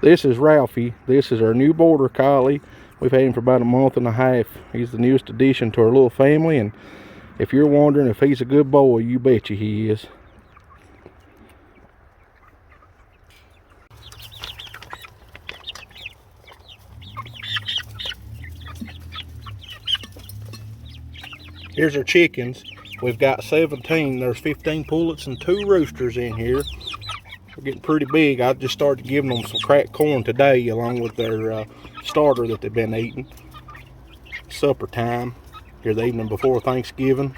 This is Ralphie. This is our new Border Collie. We've had him for about a month and a half. He's the newest addition to our little family, and if you're wondering if he's a good boy, you betcha he is. Here's our chickens. We've got 17. There's 15 pullets and 2 roosters in here. They're getting pretty big. I just started giving them some cracked corn today along with their starter that they've been eating. Supper time here the evening before Thanksgiving.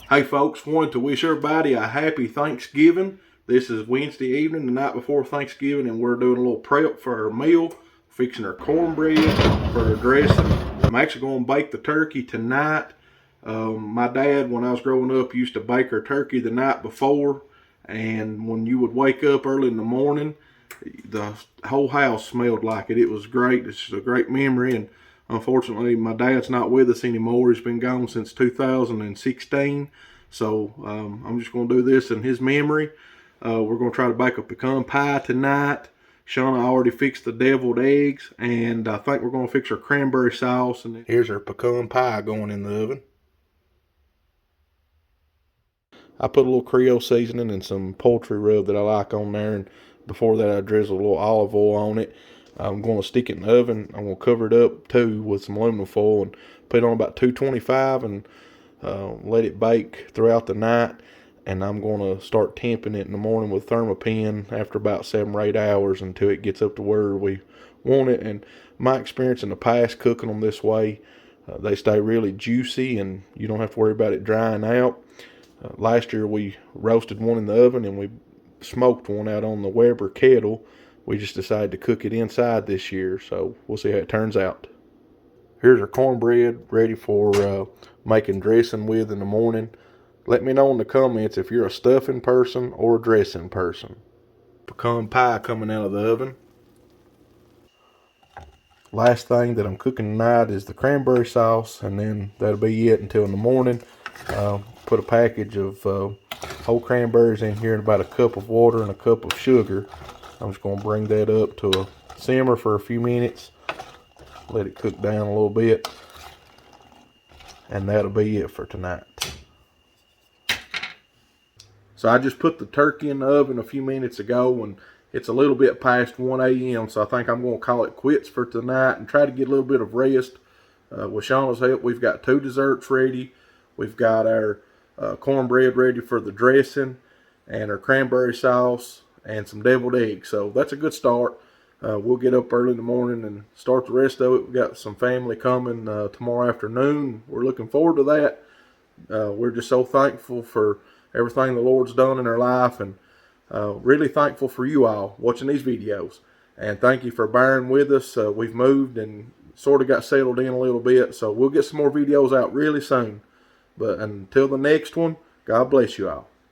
Hey folks, wanted to wish everybody a happy Thanksgiving. This is Wednesday evening, the night before Thanksgiving, and we're doing a little prep for our meal, fixing our cornbread for our dressing. I'm actually going to bake the turkey tonight. My dad, when I was growing up, used to bake our turkey the night before, and when you would wake up early in the morning, the whole house smelled like it. It was great. It's just a great memory, and unfortunately, my dad's not with us anymore. He's been gone since 2016, so I'm just going to do this in his memory. We're going to try to bake a pecan pie tonight. Shauna already fixed the deviled eggs, and I think we're going to fix our cranberry sauce. And here's our pecan pie going in the oven. I put a little Creole seasoning and some poultry rub that I like on there, and before that I drizzle a little olive oil on it. I'm going to stick it in the oven. I'm going to cover it up too with some aluminum foil and put it on about 225 and let it bake throughout the night. And I'm going to start temping it in the morning with Thermopin after about 7 or 8 hours until it gets up to where we want it. And my experience in the past cooking them this way, they stay really juicy and you don't have to worry about it drying out. Last year we roasted one in the oven and we smoked one out on the Weber kettle. We just decided to cook it inside this year, so we'll see how it turns out. Here's our cornbread ready for making dressing with in the morning. Let me know in the comments if you're a stuffing person or a dressing person. Pecan pie coming out of the oven. Last thing that I'm cooking tonight is the cranberry sauce, and then that'll be it until in the morning. Put a package of whole cranberries in here and about a cup of water and a cup of sugar. I'm just going to bring that up to a simmer for a few minutes. Let it cook down a little bit. And that'll be it for tonight. So I just put the turkey in the oven a few minutes ago, and it's a little bit past 1 a.m. So I think I'm going to call it quits for tonight and try to get a little bit of rest. With Shauna's help, we've got 2 desserts ready. We've got our cornbread ready for the dressing and our cranberry sauce and some deviled eggs. So that's a good start. We'll get up early in the morning and start the rest of it. We've got some family coming tomorrow afternoon. We're looking forward to that. We're just so thankful for everything the Lord's done in our life, and really thankful for you all watching these videos. And thank you for bearing with us. We've moved and sort of got settled in a little bit, so we'll get some more videos out really soon. But until the next one, God bless you all.